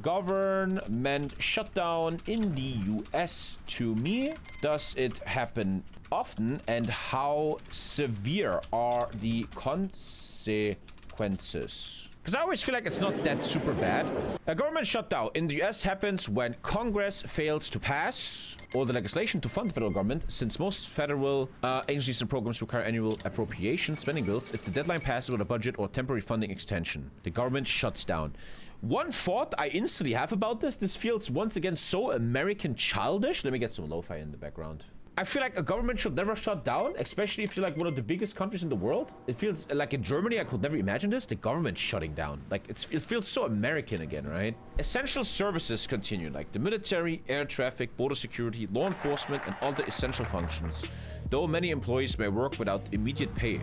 Government shutdown in the US to me. Does it happen often, and how severe are the consequences? Because I always feel like it's not that super bad. A government shutdown in the US happens when Congress fails to pass all the legislation to fund the federal government, since most federal agencies and programs require annual appropriation spending bills. If the deadline passes with a budget or temporary funding extension, the government shuts down. One thought I instantly have about this feels once again so American childish. Let me get some lo-fi in the background. I feel like a government should never shut down, especially if you're like one of the biggest countries in the world. It feels like in Germany, I could never imagine this. The government shutting down. Like, it feels so American again, right? Essential services continue, like the military, air traffic, border security, law enforcement, and other essential functions. Though many employees may work without immediate pay.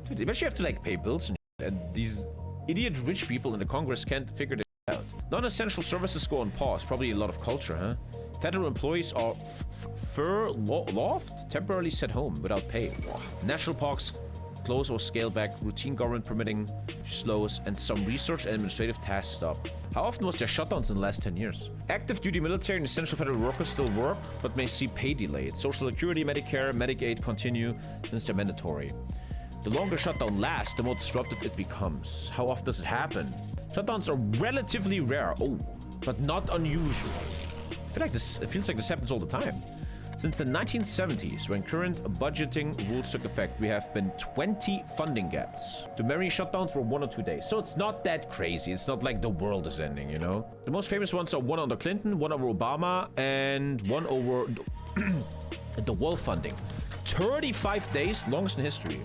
Dude, imagine you have to like pay bills and these idiot rich people in the Congress can't figure this out. Non-essential services go on pause. Probably a lot of culture, huh? Federal employees are furloughed, temporarily sent home without pay. National parks close or scale back, routine government permitting slows, and some research and administrative tasks stop. How often was there shutdowns in the last 10 years? Active duty military and essential federal workers still work, but may see pay delayed. Social Security, Medicare, Medicaid continue since they're mandatory. The longer shutdown lasts, the more disruptive it becomes. How often does it happen? Shutdowns are relatively rare, but not unusual. I feel like it feels like this happens all the time. Since the 1970s, when current budgeting rules took effect, we have been 20 funding gaps. The many shutdowns were 1 or 2 days. So it's not that crazy. It's not like the world is ending, you know? The most famous ones are one under Clinton, one over Obama, and one over the wall funding. 35 days, longest in history.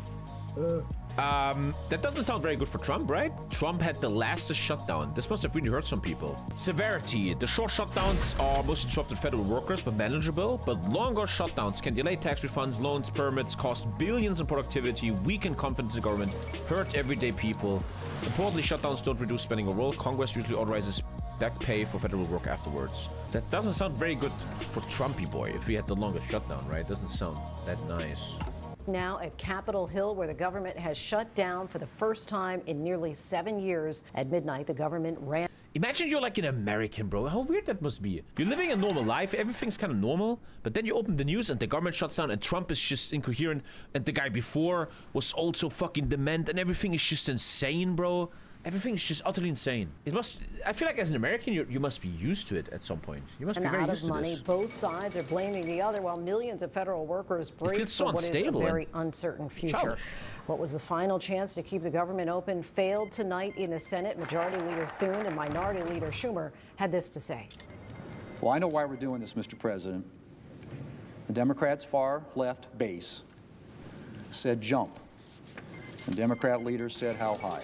That doesn't sound very good for Trump, right? Trump had the lastest shutdown. This must have really hurt some people. Severity. The short shutdowns are mostly disrupted federal workers, but manageable. But longer shutdowns can delay tax refunds, loans, permits, cost billions in productivity, weaken confidence in government, hurt everyday people. Importantly, shutdowns don't reduce spending overall. Congress usually authorizes back pay for federal work afterwards. That doesn't sound very good for Trumpy boy if he had the longest shutdown, right? Doesn't sound that nice. Now at Capitol Hill, where the government has shut down for the first time in nearly 7 years. At midnight, the government ran. Imagine you're like an American, bro. How weird that must be. You're living a normal life. Everything's kind of normal. But then you open the news and the government shuts down and Trump is just incoherent. And the guy before was also fucking dement and everything is just insane, bro. Everything is just utterly insane. It must. I feel like as an American, you must be used to it at some point. You must be very used to this. Both sides are blaming the other, while millions of federal workers brace for what is a very uncertain future. What was the final chance to keep the government open failed tonight in the Senate. Majority Leader Thune and Minority Leader Schumer had this to say. Well, I know why we're doing this, Mr. President. The Democrats' far left base said jump. And Democrat leaders said how high.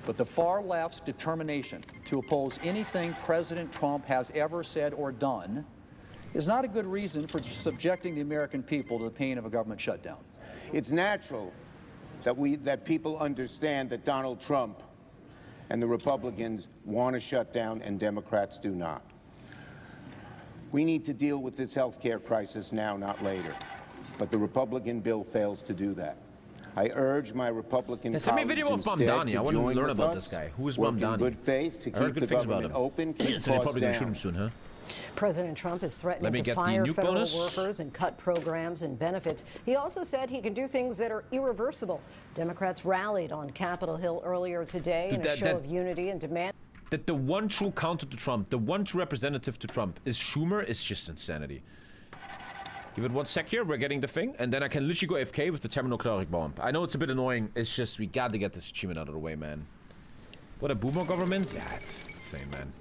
But the far left's determination to oppose anything President Trump has ever said or done is not a good reason for subjecting the American people to the pain of a government shutdown. It's natural that people understand that Donald Trump and the Republicans want to shut down and Democrats do not. We need to deal with this health care crisis now, not later. But the Republican bill fails to do that. I urge my Republican colleagues instead to join with us, work in good faith to keep the government open, keep costs down. Soon, huh? President Trump is threatening to fire federal workers and cut programs and benefits. He also said he can do things that are irreversible. Democrats rallied on Capitol Hill earlier today in a show of unity and demand. That the one true counter to Trump, the one true representative to Trump is Schumer is just insanity. Give it 1 sec here, we're getting the thing, and then I can literally go AFK with the thermonuclear bomb. I know it's a bit annoying, it's just, we gotta get this achievement out of the way, man. What a boomer government? Yeah, it's insane, man.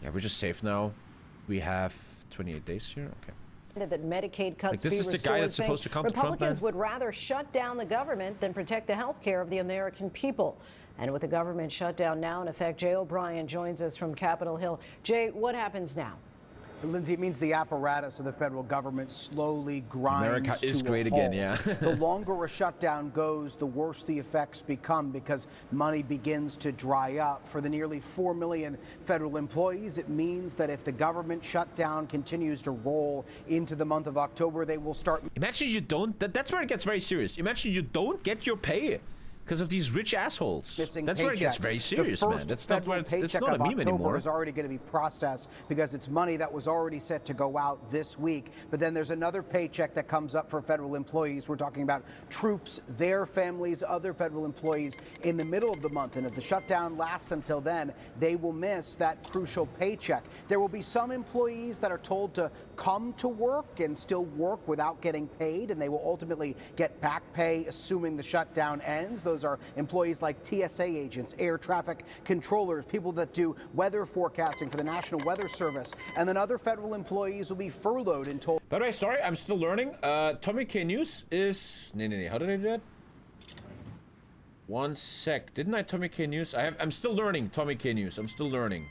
Yeah, we're just safe now. We have 28 days here, okay. That Medicaid cuts like, this is the guy that's supposed to counter Trump, Republicans would rather shut down the government than protect the health care of the American people. And with the government shutdown now in effect, Jay O'Brien joins us from Capitol Hill. Jay, what happens now? Lindsay, it means the apparatus of the federal government slowly grinds America is great a halt. again, yeah. The longer a shutdown goes, the worse the effects become because money begins to dry up. For the nearly 4 million federal employees, it means that if the government shutdown continues to roll into the month of October, they will start. Imagine you don't, that's where it gets very serious. Imagine you don't get your pay. Because of these rich assholes. Missing That's paychecks. where it gets very serious, man. That's not where it's not a meme anymore. Is already going to be processed because it's money that was already set to go out this week. But then there's another paycheck that comes up for federal employees. We're talking about troops, their families, other federal employees in the middle of the month. And if the shutdown lasts until then, they will miss that crucial paycheck. There will be some employees that are told to come to work and still work without getting paid, and they will ultimately get back pay assuming the shutdown ends. Those are employees like TSA agents, air traffic controllers, people that do weather forecasting for the National Weather Service. And then other federal employees will be furloughed and told. By the way, sorry, I'm still learning. TommyKay News is... Nee. How did I do that? One sec. Didn't I TommyKay News? I'm still learning TommyKay News. I'm still learning.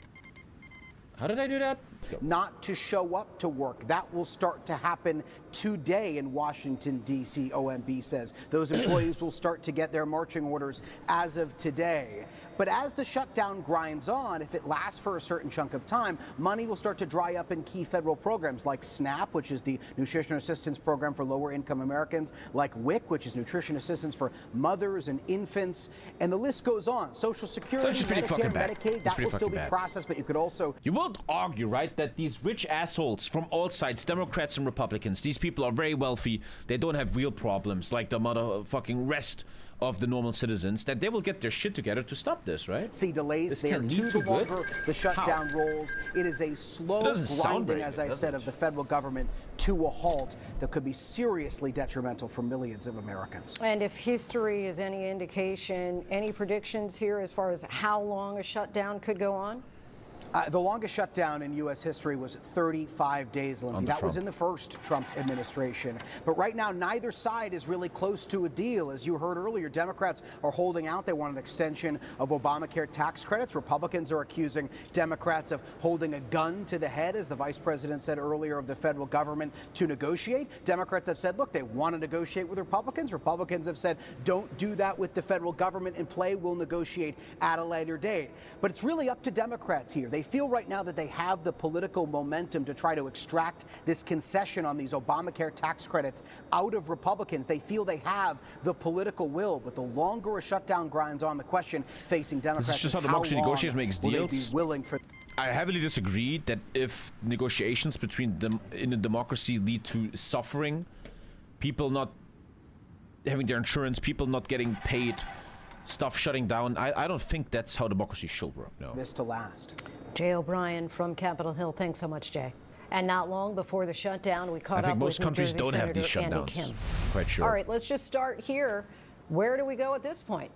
How did I do that? Not to show up to work. That will start to happen today in Washington, D.C., OMB says. Those employees will start to get their marching orders as of today. But as the shutdown grinds on, if it lasts for a certain chunk of time, money will start to dry up in key federal programs like SNAP, which is the Nutrition Assistance Program for lower-income Americans, like WIC, which is nutrition assistance for mothers and infants, and the list goes on. Social Security, Medicare, Medicaid, that will still be processed, but you could also... You won't argue, right, that these rich assholes from all sides, Democrats and Republicans, these people are very wealthy, they don't have real problems like the motherfucking rest of the normal citizens, that they will get their shit together to stop this, right? See delays there too the longer the shutdown rolls. It is a slow grinding, as I said, of the federal government to a halt that could be seriously detrimental for millions of Americans. And if history is any indication, any predictions here as far as how long a shutdown could go on? The longest shutdown in U.S. history was 35 days, Lindsay. That was in the first Trump administration. But right now, neither side is really close to a deal. As you heard earlier, Democrats are holding out. They want an extension of Obamacare tax credits. Republicans are accusing Democrats of holding a gun to the head, as the vice president said earlier, of the federal government to negotiate. Democrats have said, look, they want to negotiate with Republicans. Republicans have said, don't do that with the federal government in play. We'll negotiate at a later date. But it's really up to Democrats here. They feel right now that they have the political momentum to try to extract this concession on these Obamacare tax credits out of Republicans. They feel they have the political will, but the longer a shutdown grinds on, the question facing Democrats is just how democracy negotiators makes deals. Will they be willing for... I heavily disagree that if negotiations between them in a democracy lead to suffering, people not having their insurance, people not getting paid, stuff shutting down, I don't think that's how democracy should work, no. This to last. Jay O'Brien from Capitol Hill. Thanks so much, Jay. And not long before the shutdown, we caught up with most countries don't have these shutdowns. Kim. Quite sure. All right, let's just start here. Where do we go at this point?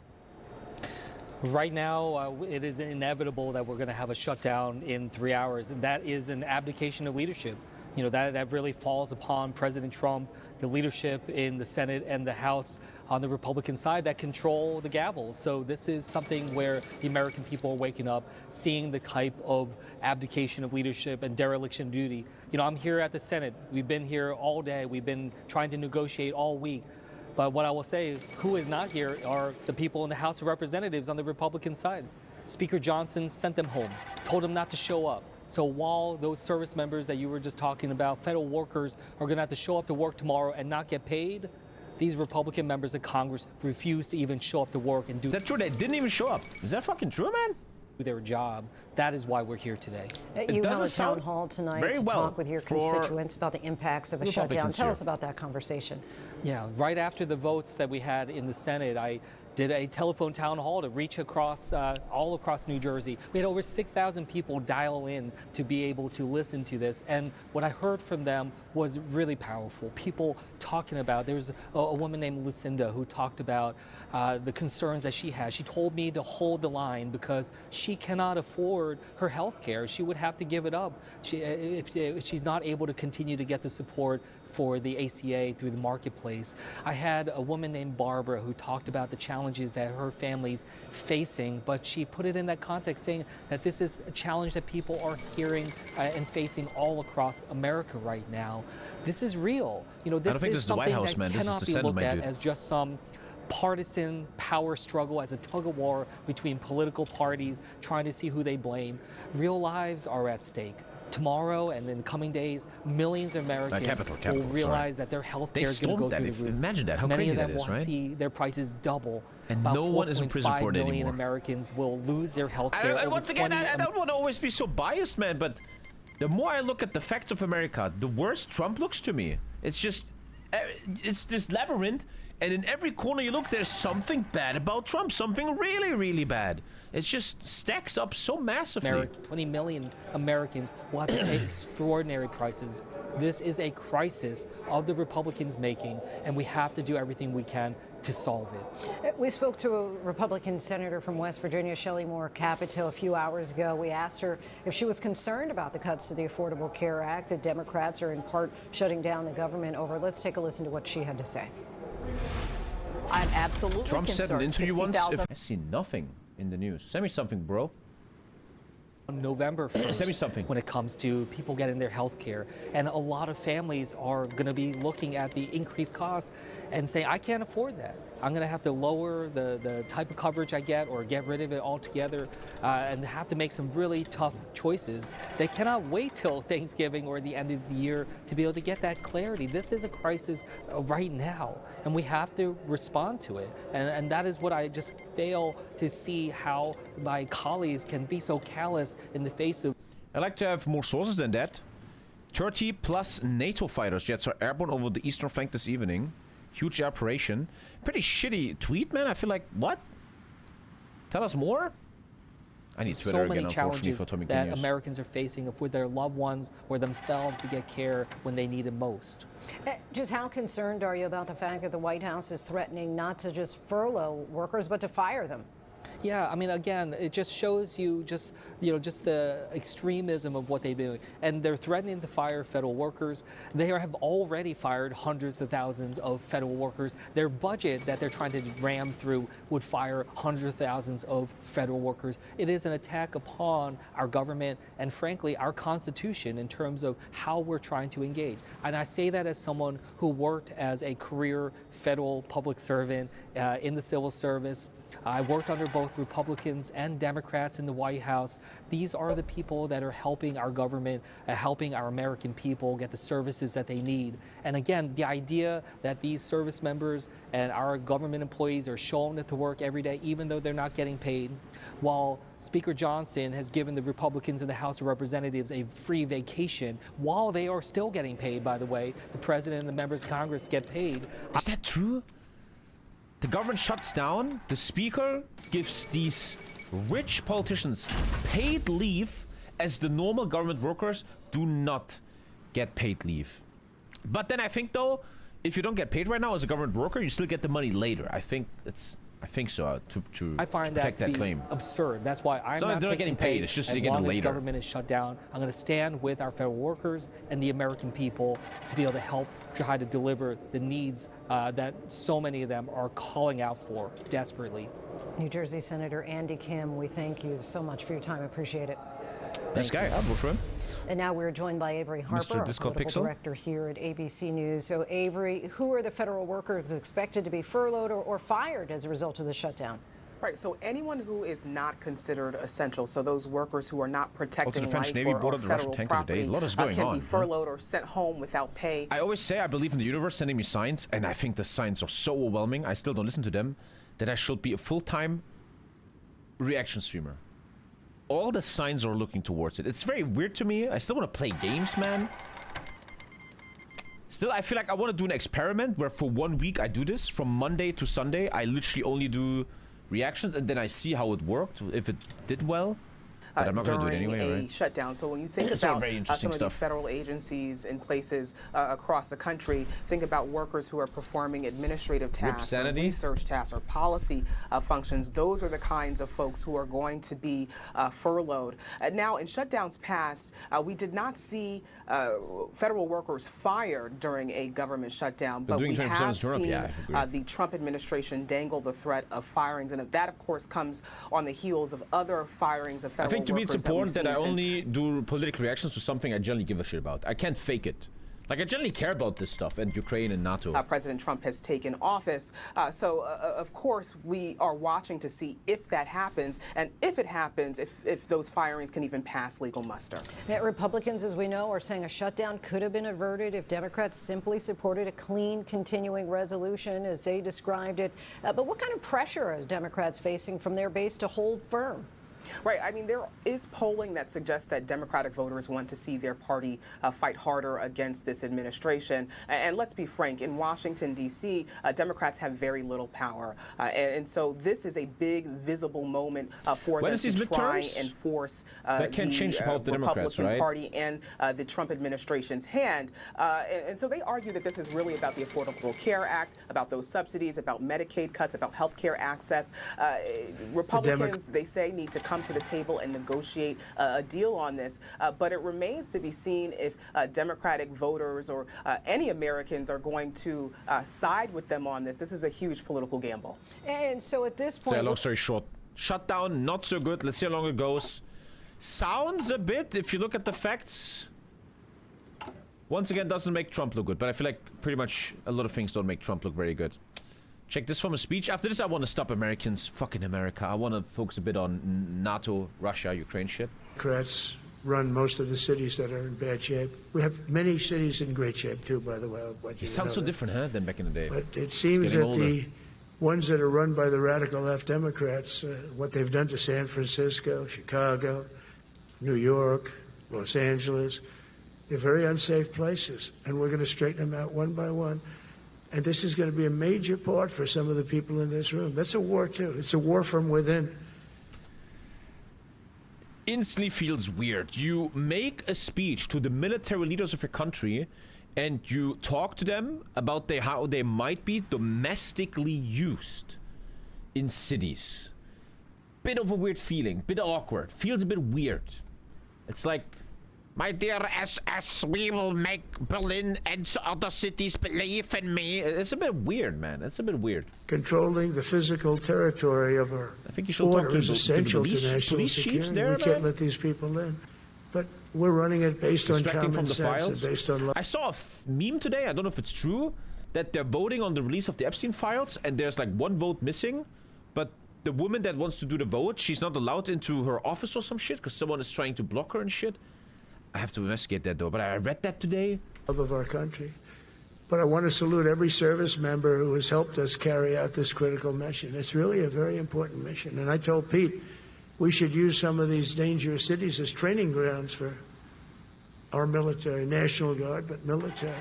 Right now, it is inevitable that we're going to have a shutdown in 3 hours, and that is an abdication of leadership. You know, that really falls upon President Trump, the leadership in the Senate and the House on the Republican side that control the gavel. So this is something where the American people are waking up, seeing the type of abdication of leadership and dereliction of duty. You know, I'm here at the Senate. We've been here all day. We've been trying to negotiate all week. But what I will say, who is not here are the people in the House of Representatives on the Republican side. Speaker Johnson sent them home, told them not to show up. So while those service members that you were just talking about, federal workers, are going to have to show up to work tomorrow and not get paid, these Republican members of Congress refuse to even show up to work and do... Is that true? They didn't even show up. Is that fucking true, man? Their job. That is why we're here today. You held a town hall tonight to talk with your constituents about the impacts of a shutdown. Tell us about that conversation. Yeah, right after the votes that we had in the Senate, I did a telephone town hall to reach across, all across New Jersey. We had over 6,000 people dial in to be able to listen to this. And what I heard from them was really powerful. People talking about, there was a woman named Lucinda who talked about the concerns that she has. She told me to hold the line because she cannot afford her health care. She would have to give it up if she's not able to continue to get the support for the ACA through the marketplace. I had a woman named Barbara who talked about the challenges that her family's facing, but she put it in that context saying that this is a challenge that people are hearing and facing all across America right now. This is real. You know, this is something that cannot be looked at as just some partisan power struggle, as a tug of war between political parties trying to see who they blame. Real lives are at stake. tomorrow and in the coming days, millions of Americans will realize that their health care is going to go through the roof. Imagine that, how Many crazy of them that is, will right? see their prices double. And About no one is in prison for it 4.5 million anymore. Americans will lose their health care. Once again, I don't want to always be so biased, man, but the more I look at the facts of America, the worse Trump looks to me. It's just, it's this labyrinth, and in every corner you look, there's something bad about Trump, something really, really bad. It just stacks up so massively. 20 million Americans will have to pay extraordinary prices. This is a crisis of the Republicans making, and we have to do everything we can to solve it. We spoke to a Republican senator from West Virginia, Shelley Moore Capito, a few hours ago. We asked her if she was concerned about the cuts to the Affordable Care Act that Democrats are in part shutting down the government over. Let's take a listen to what she had to say. I'm absolutely Trump concerned. said in an interview once, I see nothing in the news. Send me something, bro. On November 1st, Send me something. when it comes to people getting their health care. And a lot of families are going to be looking at the increased costs and say, I can't afford that. I'm going to have to lower the type of coverage I get or get rid of it altogether and have to make some really tough choices. They cannot wait till Thanksgiving or the end of the year to be able to get that clarity. This is a crisis right now, and we have to respond to it. And that is what I just fail to see, how my colleagues can be so callous in the face of. I'd like to have more sources than that. 30 plus NATO fighters jets are airborne over the eastern flank this evening. Huge operation. Pretty shitty tweet, man. I feel like, what? Tell us more? I need Twitter so many again, unfortunately, challenges for TommyKay that News. Americans are facing with their loved ones or themselves to get care when they need it most. Just how concerned are you about the fact that the White House is threatening not to just furlough workers, but to fire them? Yeah, I mean, again, it just shows you just the extremism of what they're doing. And they're threatening to fire federal workers. They have already fired hundreds of thousands of federal workers. Their budget that they're trying to ram through would fire hundreds of thousands of federal workers. It is an attack upon our government and, frankly, our Constitution in terms of how we're trying to engage. And I say that as someone who worked as a career federal public servant in the civil service. I worked under both Republicans and Democrats in the White House. These are the people that are helping our government, helping our American people get the services that they need. And again, the idea that these service members and our government employees are showing up to work every day, even though they're not getting paid, while Speaker Johnson has given the Republicans in the House of Representatives a free vacation, while they are still getting paid, by the way, the president and the members of Congress get paid. Is that true? The government shuts down, the speaker gives these rich politicians paid leave as the normal government workers do not get paid leave. But then I think, though, if you don't get paid right now as a government worker, you still get the money later. I think so, to I find protect that claim absurd. That's why I'm not getting paid. It's just as they get long later. as the government is shut down. I'm going to stand with our federal workers and the American people to be able to help try to deliver the needs that so many of them are calling out for desperately. New Jersey Senator Andy Kim, we thank you so much for your time. I appreciate it. Nice guy. I'll vote for him. And now we're joined by Avery Harper, our political director here at ABC News. So, Avery, who are the federal workers expected to be furloughed or fired as a result of the shutdown? Right, so anyone who is not considered essential, so those workers who are not protecting life or federal property, can be furloughed or sent home without pay. I always say I believe in the universe sending me signs, and I think the signs are so overwhelming, I still don't listen to them, that I should be a full-time reaction streamer. All the signs are looking towards it. It's very weird to me. I still want to play games, man. Still, I feel like I want to do an experiment where for 1 week I do this. From Monday to Sunday, I literally only do reactions, and then I see how it worked, if it did well. But I'm not going to do it anyway, during a right? shutdown. So when you think about some of these federal agencies in places across the country, think about workers who are performing administrative tasks, or research tasks, or policy functions. Those are the kinds of folks who are going to be furloughed. Now, in shutdowns past, we did not see federal workers fired during a government shutdown, but we have seen the Trump administration dangle the threat of firings, and that, of course, comes on the heels of other firings of federal workers. To me, it's important that I only do political reactions to something I generally give a shit about. I can't fake it. Like, I generally care about this stuff and Ukraine and NATO. President Trump has taken office. Of course, we are watching to see if that happens, and if it happens, if those firings can even pass legal muster. Republicans, as we know, are saying a shutdown could have been averted if Democrats simply supported a clean, continuing resolution, as they described it. But what kind of pressure are Democrats facing from their base to hold firm? Right. I mean, there is polling that suggests that Democratic voters want to see their party fight harder against this administration. And let's be frank, in Washington, D.C., Democrats have very little power. And so this is a big, visible moment for them to try and force the Republican Party and the Trump administration's hand. And so they argue that this is really about the Affordable Care Act, about those subsidies, about Medicaid cuts, about health care access. Republicans, they say, need to come to the table and negotiate a deal on this, but it remains to be seen if Democratic voters or any Americans are going to side with them on this. This is a huge political gamble. And so at this point... So long story short, shutdown, not so good. Let's see how long it goes. Sounds a bit, if you look at the facts, once again, doesn't make Trump look good, but I feel like pretty much a lot of things don't make Trump look very good. Check this from a speech. After this, I want to stop Americans. Fucking America. I want to focus a bit on NATO, Russia, Ukraine shit. Democrats run most of the cities that are in bad shape. We have many cities in great shape, too, by the way. It sounds so different, huh, than back in the day. But it seems that the ones that are run by the radical left Democrats, what they've done to San Francisco, Chicago, New York, Los Angeles, they're very unsafe places. And we're going to straighten them out one by one. And this is going to be a major part for some of the people in this room. That's a war, too. It's a war from within. Instantly feels weird. You make a speech to the military leaders of your country and you talk to them about how they might be domestically used in cities. Bit of a weird feeling. Bit awkward. Feels a bit weird. It's like... My dear SS, we will make Berlin and other cities believe in me. It's a bit weird, man. It's a bit weird. Controlling the physical territory of our border is essential to national security. We can't let these people in. But we're running it based on common sense and based on... I saw a meme today, I don't know if it's true, that they're voting on the release of the Epstein files, and there's like one vote missing, but the woman that wants to do the vote, she's not allowed into her office or some shit, because someone is trying to block her and shit. I have to investigate that though, but I read that today. Of our country. But I want to salute every service member who has helped us carry out this critical mission. It's really a very important mission. And I told Pete, we should use some of these dangerous cities as training grounds for our military, National Guard, but military.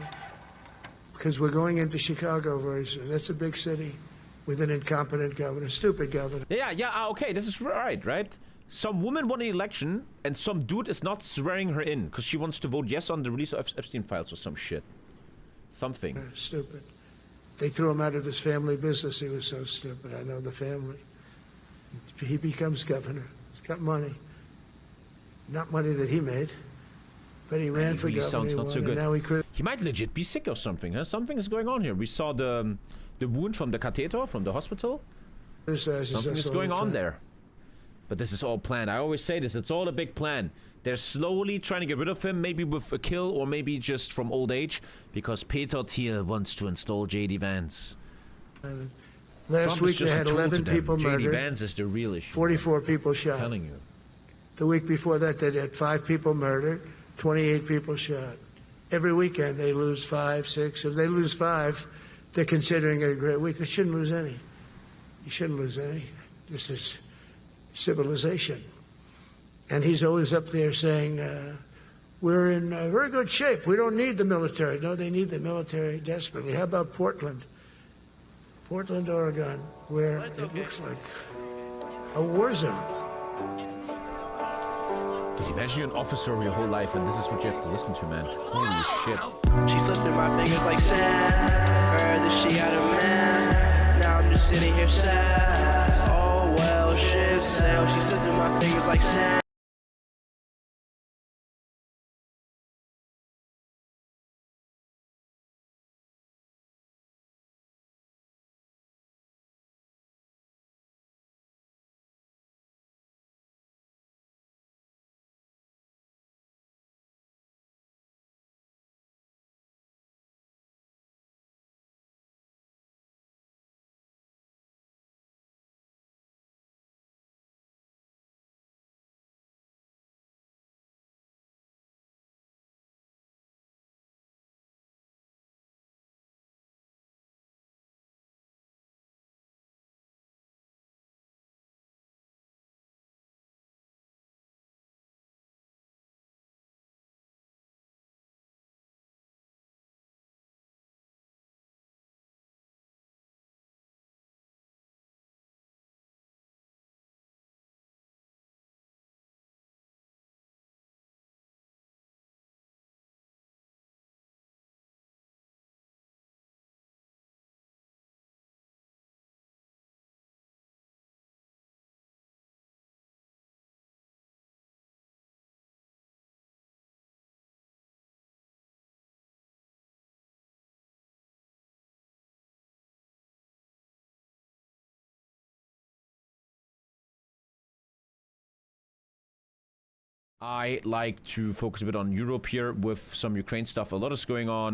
Because we're going into Chicago very soon. That's a big city with an incompetent governor, stupid governor. Yeah, okay, this is right? Some woman won an election, and some dude is not swearing her in because she wants to vote yes on the release of Epstein files or some shit. Something. Stupid. They threw him out of his family business. He was so stupid. I know the family. He becomes governor. He's got money. Not money that he made, but he ran for governor. Sounds not so good. Now he might legit be sick or something, huh? Something is going on here. We saw the wound from the catheter from the hospital. Something is going on there. But this is all planned. I always say this. It's all a big plan. They're slowly trying to get rid of him, maybe with a kill or maybe just from old age, because Peter Thiel wants to install J.D. Vance. Last week they had 11 people murdered. J.D. Vance is the real issue. 44 people shot. I'm telling you. The week before that they had 5 people murdered, 28 people shot. Every weekend they lose 5, 6. If they lose 5, they're considering it a great week. They shouldn't lose any. You shouldn't lose any. This is civilization. And he's always up there saying, we're in very good shape. We don't need the military. No, they need the military desperately. How about Portland? Portland, Oregon, where it looks like a war zone. Dude, imagine you're an officer your whole life and this is what you have to listen to, man. Holy shit. She slipped in my fingers like sand. Heard that she had a man. Now I'm just sitting here sad. Oh well, ship sail. She slipped in my fingers like sand. I like to focus a bit on Europe here with some Ukraine stuff. A lot is going on.